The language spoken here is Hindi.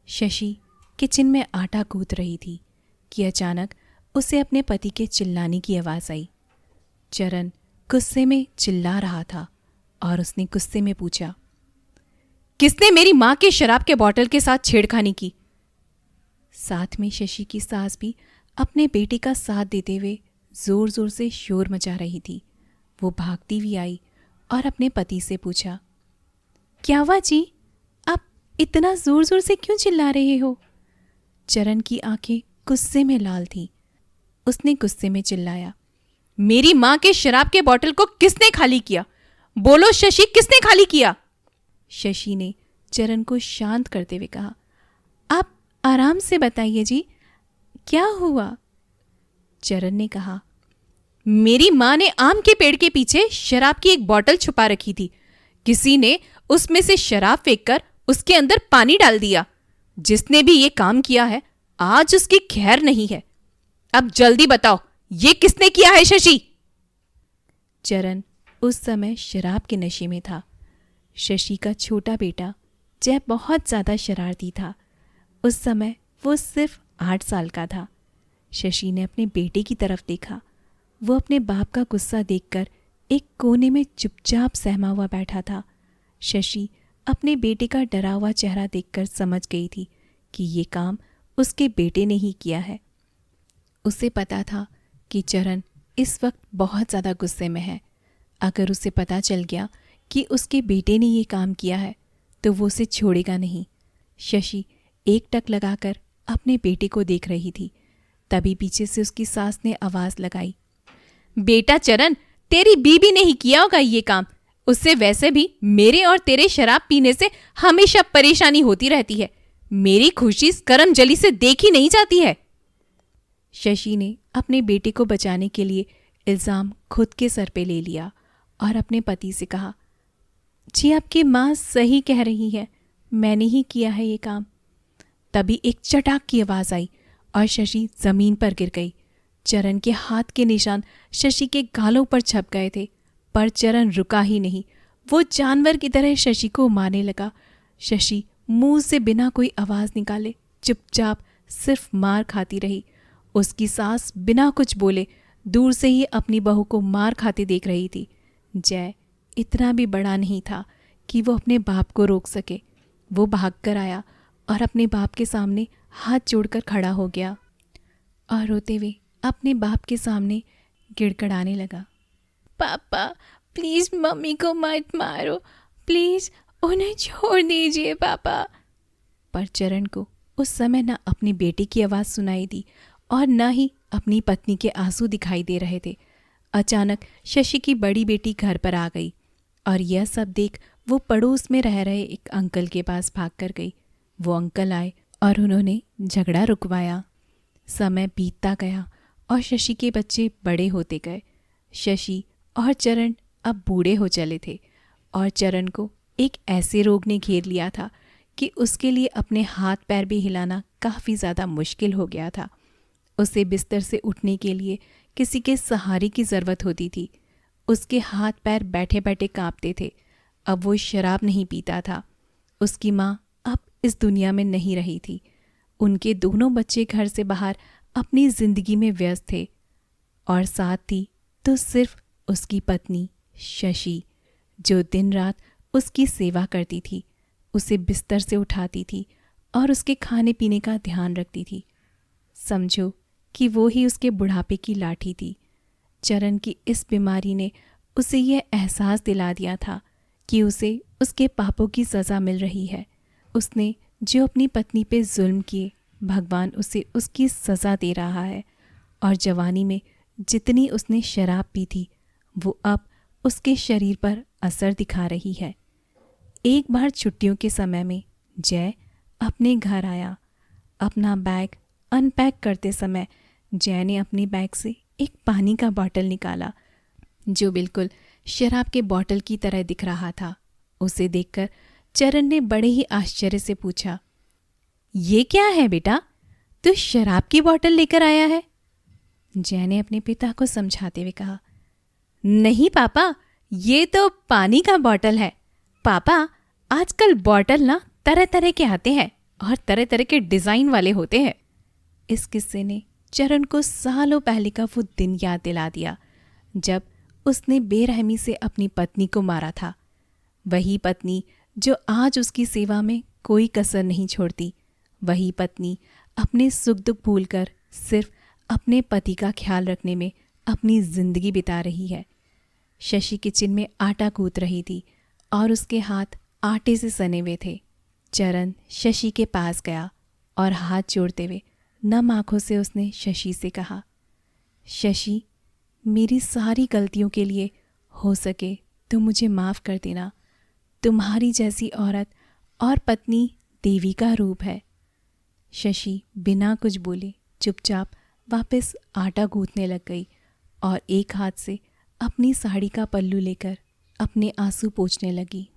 शशि किचन में आटा गूंथ रही थी कि अचानक उसे अपने पति के चिल्लाने की आवाज़ आई। चरण गुस्से में चिल्ला रहा था और उसने गुस्से में पूछा, किसने मेरी माँ के शराब के बोतल के साथ छेड़खानी की? साथ में शशि की सास भी अपने बेटे का साथ देते हुए जोर जोर से शोर मचा रही थी। वो भागती हुई आई और अपने पति से पूछा, क्या हुआ जी, आप इतना जोर जोर से क्यों चिल्ला रहे हो? चरण की आंखें गुस्से में लाल थीं। उसने गुस्से में चिल्लाया, मेरी माँ के शराब के बोतल को किसने खाली किया? बोलो शशि, किसने खाली किया? शशि ने चरण को शांत करते हुए कहा, आप आराम से बताइए जी, क्या हुआ? चरण ने कहा, मेरी माँ ने आम के पेड़ के पीछे शराब की एक बोतल छुपा रखी थी। किसी ने उसमें से शराब फेंककर उसके अंदर पानी डाल दिया। जिसने भी ये काम किया है आज उसकी खैर नहीं है। अब जल्दी बताओ, ये किसने किया है शशि? चरण उस समय शराब के नशे में था। शशि का छोटा बेटा जय बहुत ज्यादा शरारती था। उस समय वो सिर्फ 8 साल का था। शशि ने अपने बेटे की तरफ देखा। वो अपने बाप का गुस्सा देखकर एक कोने में चुपचाप सहमा हुआ बैठा था। शशि अपने बेटे का डरा हुआ चेहरा देखकर समझ गई थी कि ये काम उसके बेटे ने ही किया है। उसे पता था कि चरण इस वक्त बहुत ज़्यादा गुस्से में है। अगर उसे पता चल गया कि उसके बेटे ने ये काम किया है तो वो उसे छोड़ेगा नहीं। शशि एकटक लगाकर अपने बेटे को देख रही थी। तभी पीछे से उसकी सास ने आवाज़ लगाई, बेटा चरण, तेरी बीबी ने ही किया होगा ये काम। उससे वैसे भी मेरे और तेरे शराब पीने से हमेशा परेशानी होती रहती है। मेरी खुशी करमजली से देखी नहीं जाती है। शशि ने अपने बेटे को बचाने के लिए इल्ज़ाम खुद के सर पे ले लिया और अपने पति से कहा, जी आपकी माँ सही कह रही है, मैंने ही किया है ये काम। तभी एक चटाक की आवाज़ आई और शशि ज़मीन पर गिर गई। चरण के हाथ के निशान शशि के गालों पर छप गए थे, पर चरण रुका ही नहीं। वो जानवर की तरह शशि को मारने लगा। शशि मुंह से बिना कोई आवाज़ निकाले चुपचाप सिर्फ मार खाती रही। उसकी सास बिना कुछ बोले दूर से ही अपनी बहू को मार खाते देख रही थी। जय इतना भी बड़ा नहीं था कि वो अपने बाप को रोक सके। वो भागकर आया और अपने बाप के सामने हाथ जोड़कर खड़ा हो गया और रोते हुए अपने बाप के सामने गिड़गिड़ाने लगा, पापा प्लीज़ मम्मी को मत मारो, प्लीज़ उन्हें छोड़ दीजिए पापा। पर चरण को उस समय न अपनी बेटी की आवाज़ सुनाई दी और न ही अपनी पत्नी के आंसू दिखाई दे रहे थे। अचानक शशि की बड़ी बेटी घर पर आ गई और यह सब देख वो पड़ोस में रह रहे एक अंकल के पास भाग कर गई। वो अंकल आए और उन्होंने झगड़ा रुकवाया। समय बीतता गया और शशि के बच्चे बड़े होते गए। शशि और चरण अब बूढ़े हो चले थे और चरण को एक ऐसे रोग ने घेर लिया था कि उसके लिए अपने हाथ पैर भी हिलाना काफ़ी ज़्यादा मुश्किल हो गया था। उसे बिस्तर से उठने के लिए किसी के सहारे की ज़रूरत होती थी। उसके हाथ पैर बैठे बैठे कांपते थे। अब वो शराब नहीं पीता था। उसकी माँ अब इस दुनिया में नहीं रही थी। उनके दोनों बच्चे घर से बाहर अपनी ज़िंदगी में व्यस्त थे और साथ थी तो सिर्फ उसकी पत्नी शशि, जो दिन रात उसकी सेवा करती थी, उसे बिस्तर से उठाती थी और उसके खाने पीने का ध्यान रखती थी। समझो कि वो ही उसके बुढ़ापे की लाठी थी। चरण की इस बीमारी ने उसे यह एहसास दिला दिया था कि उसे उसके पापों की सज़ा मिल रही है। उसने जो अपनी पत्नी पे जुल्म किए, भगवान उसे उसकी सज़ा दे रहा है और जवानी में जितनी उसने शराब पी थी वो अब उसके शरीर पर असर दिखा रही है। एक बार छुट्टियों के समय में जय अपने घर आया। अपना बैग अनपैक करते समय जय ने अपने बैग से एक पानी का बॉटल निकाला जो बिल्कुल शराब के बॉटल की तरह दिख रहा था। उसे देखकर चरण ने बड़े ही आश्चर्य से पूछा, ये क्या है बेटा, तू शराब की बॉटल लेकर आया है? जय ने अपने पिता को समझाते हुए कहा, नहीं पापा, ये तो पानी का बॉटल है। पापा, आजकल बॉटल ना तरह तरह के आते हैं, और तरह तरह के डिज़ाइन वाले होते हैं। इस किस्से ने चरण को सालों पहले का वो दिन याद दिला दिया जब उसने बेरहमी से अपनी पत्नी को मारा था। वही पत्नी जो आज उसकी सेवा में कोई कसर नहीं छोड़ती, वही पत्नी अपने सुख दुख भूलकर सिर्फ अपने पति का ख्याल रखने में अपनी जिंदगी बिता रही है। शशि किचन में आटा गूंथ रही थी और उसके हाथ आटे से सने हुए थे। चरण शशि के पास गया और हाथ जोड़ते हुए नम आंखों से उसने शशि से कहा, शशि, मेरी सारी गलतियों के लिए हो सके तो मुझे माफ़ कर देना। तुम्हारी जैसी औरत और पत्नी देवी का रूप है। शशि बिना कुछ बोले चुपचाप वापस आटा गूंथने लग गई और एक हाथ से अपनी साड़ी का पल्लू लेकर अपने आंसू पोंछने लगी।